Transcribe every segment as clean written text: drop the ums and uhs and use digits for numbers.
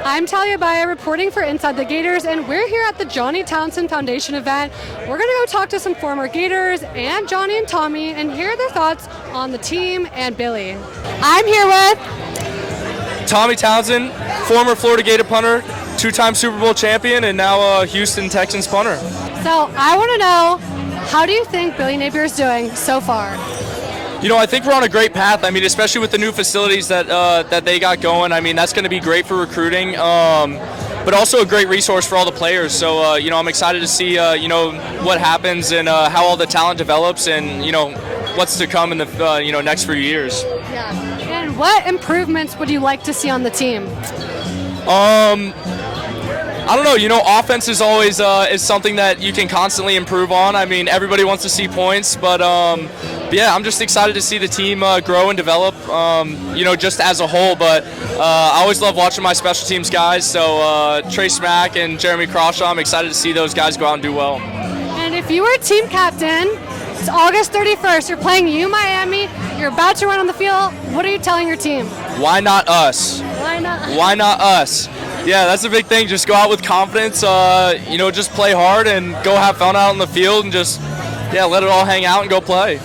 I'm Talia Baya reporting for Inside the Gators, and we're here at the Johnny Townsen Foundation event. We're going to go talk to some former Gators and Johnny and Tommy and hear their thoughts on the team and Billy. I'm here with Tommy Townsen, former Florida Gator punter, two-time Super Bowl champion, and now Houston Texans punter. So I want to know, how do you think Billy Napier is doing so far? You know, I think we're on a great path. I mean, especially with the new facilities that they got going. I mean, that's going to be great for recruiting, but also a great resource for all the players. So, I'm excited to see, what happens and how all the talent develops and, what's to come in the, next few years. Yeah. And what improvements would you like to see on the team? I don't know. Offense is always is something that you can constantly improve on. I mean, everybody wants to see points, but yeah, I'm just excited to see the team grow and develop, just as a whole. But I always love watching my special teams guys. So Trey Smack and Jeremy Crawshaw, I'm excited to see those guys go out and do well. And if you were team captain, it's August 31st. You're playing Miami. You're about to run on the field. What are you telling your team? Why not us? Why not? Why not us? Yeah, that's a big thing. Just go out with confidence, just play hard and go have fun out on the field and just, let it all hang out and go play.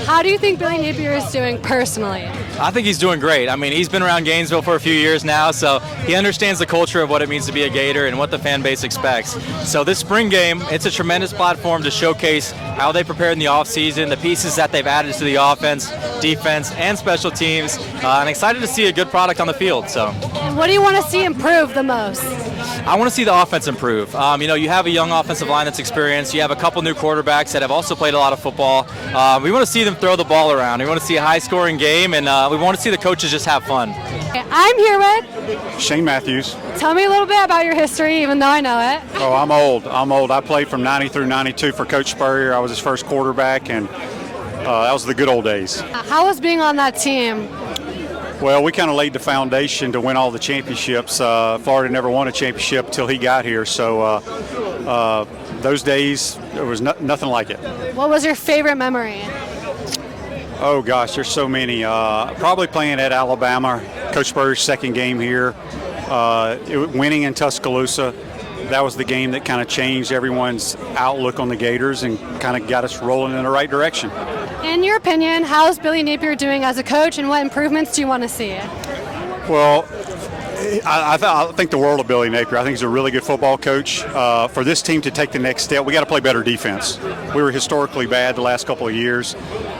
How do you think Billy Napier is doing personally? I think he's doing great. I mean, he's been around Gainesville for a few years now, so he understands the culture of what it means to be a Gator and what the fan base expects. So this spring game, it's a tremendous platform to showcase how they prepared in the offseason, the pieces that they've added to the offense, defense, and special teams. And excited to see a good product on the field. So. And what do you want to see improve the most? I want to see the offense improve. You have a young offensive line that's experienced. You have a couple new quarterbacks that have also played a lot of football. We want to see them throw the ball around. We want to see a high-scoring game, and we want to see the coaches just have fun. I'm here with Shane Matthews. Tell me a little bit about your history, even though I know it. Oh, I'm old. I played from 90 through 92 for Coach Spurrier. I was his first quarterback, and that was the good old days. How was being on that team? Well, we kind of laid the foundation to win all the championships. Florida never won a championship until he got here, so those days, there was nothing like it. What was your favorite memory? Oh, gosh, there's so many. Probably playing at Alabama, Coach Spurrier's second game here, winning in Tuscaloosa. That was the game that kind of changed everyone's outlook on the Gators and kind of got us rolling in the right direction. In your opinion, how's Billy Napier doing as a coach, and what improvements do you want to see? Well, I think the world of Billy Napier. I think he's a really good football coach. For this team to take the next step, we got to play better defense. We were historically bad the last couple of years.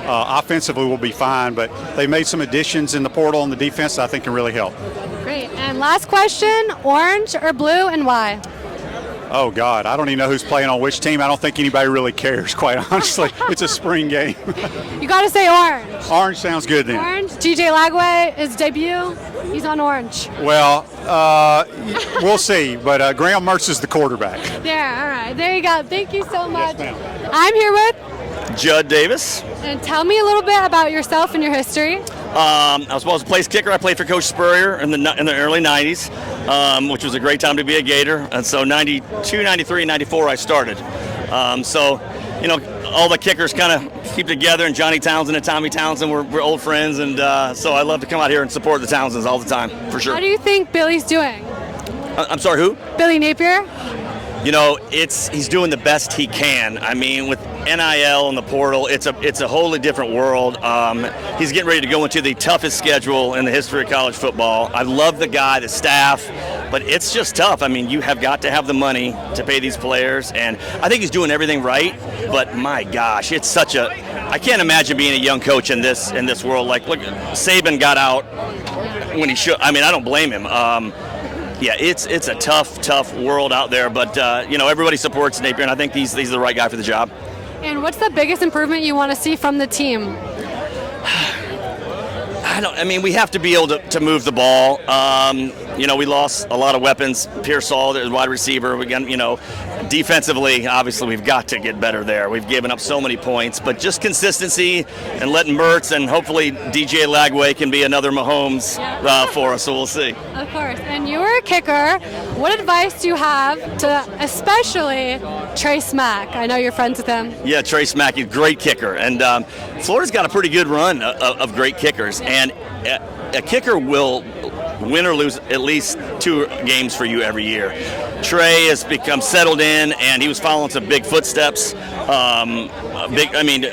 Offensively, we'll be fine, but they made some additions in the portal on the defense that I think can really help. Great. And last question, orange or blue, and why? Oh, God, I don't even know who's playing on which team. I don't think anybody really cares, quite honestly. It's a spring game. You got to say orange. Orange sounds good then. Orange. DJ Lagway, his debut, he's on orange. Well, we'll see, but Graham Mertz is the quarterback. There, all right. There you go. Thank you so much. Yes, ma'am. I'm here with Jud Davis. And tell me a little bit about yourself and your history. I was supposed to place kicker. I played for Coach Spurrier in the early 90s, which was a great time to be a Gator. And so 92, 93, 94 I started. All the kickers kind of keep together, and Johnny Townsen and Tommy Townsen, we're old friends. And so I love to come out here and support the Townsends all the time, for sure. How do you think Billy's doing? I'm sorry, who? Billy Napier? He's doing the best he can. I mean, with NIL and the portal, it's a wholly different world. He's getting ready to go into the toughest schedule in the history of college football. I love the guy, the staff, but it's just tough. I mean, you have got to have the money to pay these players, and I think he's doing everything right. But my gosh, it's such a – I can't imagine being a young coach in this world. Like, look, Saban got out when he should – I mean, I don't blame him. Yeah, it's a tough world out there, but everybody supports Napier, and I think he's the right guy for the job. And what's the biggest improvement you want to see from the team? We have to be able to move the ball. We lost a lot of weapons. Pearsall, there's wide receiver. Defensively, obviously, we've got to get better there. We've given up so many points, but just consistency and letting Mertz and hopefully DJ Lagway can be another Mahomes for us, so we'll see. Of course. And you were a kicker. What advice do you have to especially Trey Smack? I know you're friends with him. Yeah, Trey Smack, he's a great kicker. And Florida's got a pretty good run of great kickers. And a kicker will win or lose, at least 2 games for you every year. Trey has become settled in, and he was following some big footsteps. A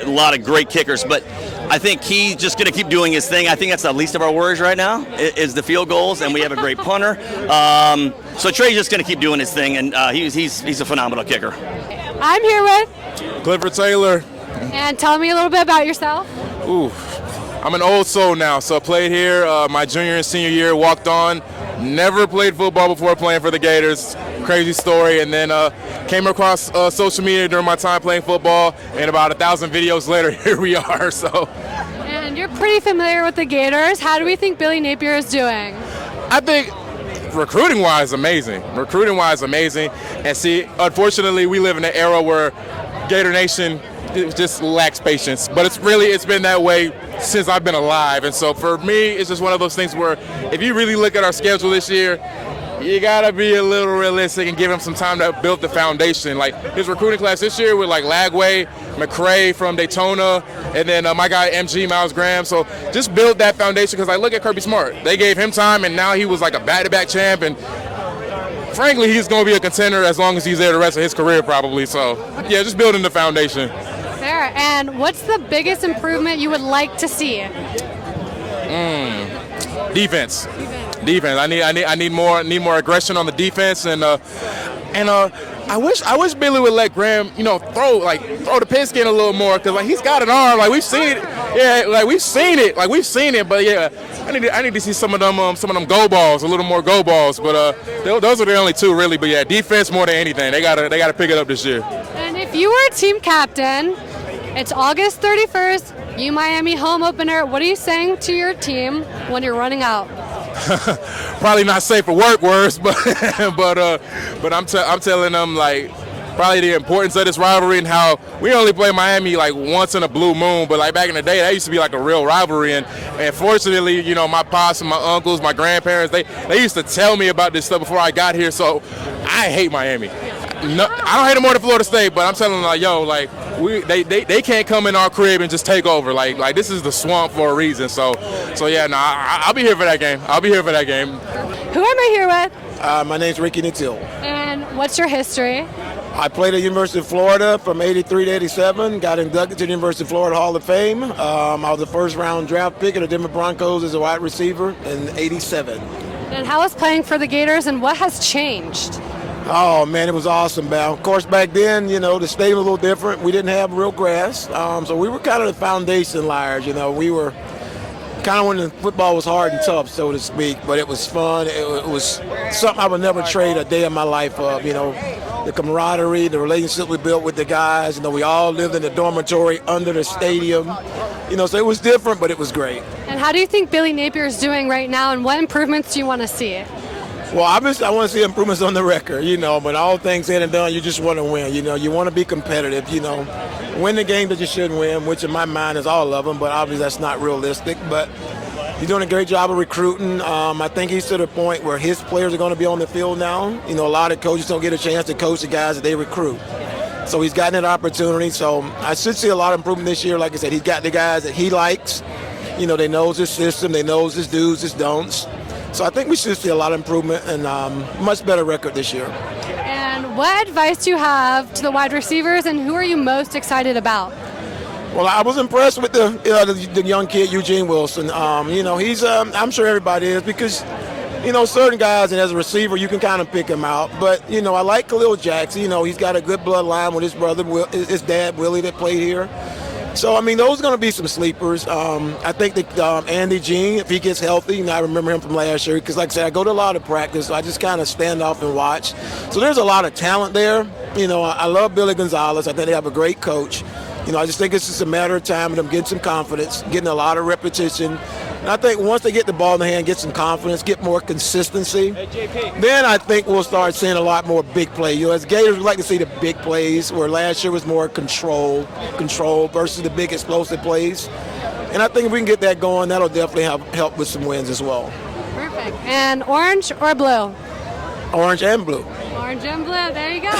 lot of great kickers, but I think he's just going to keep doing his thing. I think that's the least of our worries right now is the field goals, and we have a great punter. So Trey's just going to keep doing his thing, and he's a phenomenal kicker. I'm here with Clifford Taylor. And tell me a little bit about yourself. Ooh, I'm an old soul now, so I played here my junior and senior year, walked on, never played football before playing for the Gators. Crazy story, and then came across social media during my time playing football, and about 1,000 videos later, here we are. So, And you're pretty familiar with the Gators. How do we think Billy Napier is doing? I think recruiting-wise, amazing. And see, unfortunately, we live in an era where Gator Nation just lacks patience. But it's been that way since I've been alive. And so for me, it's just one of those things where if you really look at our schedule this year, you gotta be a little realistic and give him some time to build the foundation. Like his recruiting class this year with like Lagway, McCray from Daytona, and then my guy MG Miles Graham. So just build that foundation, because I look at Kirby Smart. They gave him time, and now he was like a back-to-back champ. And frankly, he's gonna be a contender as long as he's there the rest of his career, probably. So yeah, just building the foundation. Fair. And what's the biggest improvement you would like to see? Defense. I need more aggression on the defense, and I wish Billy would let Graham, throw the pigskin a little more, because like he's got an arm, like we've seen it. Yeah, we've seen it. But yeah, I need to see some of them go balls, a little more go balls. But those are the only two really. But yeah, defense more than anything. They gotta pick it up this year. And if you were a team captain, it's August 31st, Miami home opener. What are you saying to your team when you're running out? Probably not safe for work words, but I'm telling them like probably the importance of this rivalry and how we only play Miami like once in a blue moon, but like back in the day that used to be like a real rivalry, and fortunately my pops and my uncles, my grandparents, they used to tell me about this stuff before I got here. So I hate Miami. No, I don't hate them more than Florida State, but I'm telling them like, yo, like they can't come in our crib and just take over. Like this is the swamp for a reason. So yeah, no, I'll be here for that game. Who am I here with? My name's Ricky Nitti. And what's your history? I played at the University of Florida from 83 to 87, got inducted to the University of Florida Hall of Fame. I was the first round draft pick of the Denver Broncos as a wide receiver in 87. And how was playing for the Gators, and what has changed? Oh, man, it was awesome, man. Of course, back then, the stadium was a little different. We didn't have real grass, so we were kind of the foundation layers. We were kind of when the football was hard and tough, so to speak, but it was fun. It was something I would never trade a day of my life of, the camaraderie, the relationship we built with the guys. We all lived in the dormitory under the stadium, so it was different, but it was great. And how do you think Billy Napier is doing right now, and what improvements do you want to see? Well, obviously, I want to see improvements on the record, but all things said and done, you just want to win. You want to be competitive, win the game that you shouldn't win, which in my mind is all of them, but obviously that's not realistic. But he's doing a great job of recruiting. I think he's to the point where his players are going to be on the field now. A lot of coaches don't get a chance to coach the guys that they recruit. So he's gotten that opportunity. So I should see a lot of improvement this year. Like I said, he's got the guys that he likes. They knows his system, they knows his do's, his don'ts. So I think we should see a lot of improvement and much better record this year. And what advice do you have to the wide receivers, and who are you most excited about? Well, I was impressed with the young kid, Eugene Wilson. He's I'm sure everybody is, because certain guys, and as a receiver, you can kind of pick him out. But, I like Khalil Jackson. He's got a good bloodline with his brother, his dad, Willie, that played here. So, those are going to be some sleepers. I think that Andy Jean, if he gets healthy, I remember him from last year, because like I said, I go to a lot of practice, so I just kind of stand off and watch. So there's a lot of talent there. I love Billy Gonzalez. I think they have a great coach. I just think it's just a matter of time of them getting some confidence, getting a lot of repetition. And I think once they get the ball in the hand, get some confidence, get more consistency, then I think we'll start seeing a lot more big play. As Gators, we like to see the big plays, where last year was more control versus the big explosive plays. And I think if we can get that going, that'll definitely help with some wins as well. Perfect. And orange or blue? Orange and blue. Orange and blue. There you go.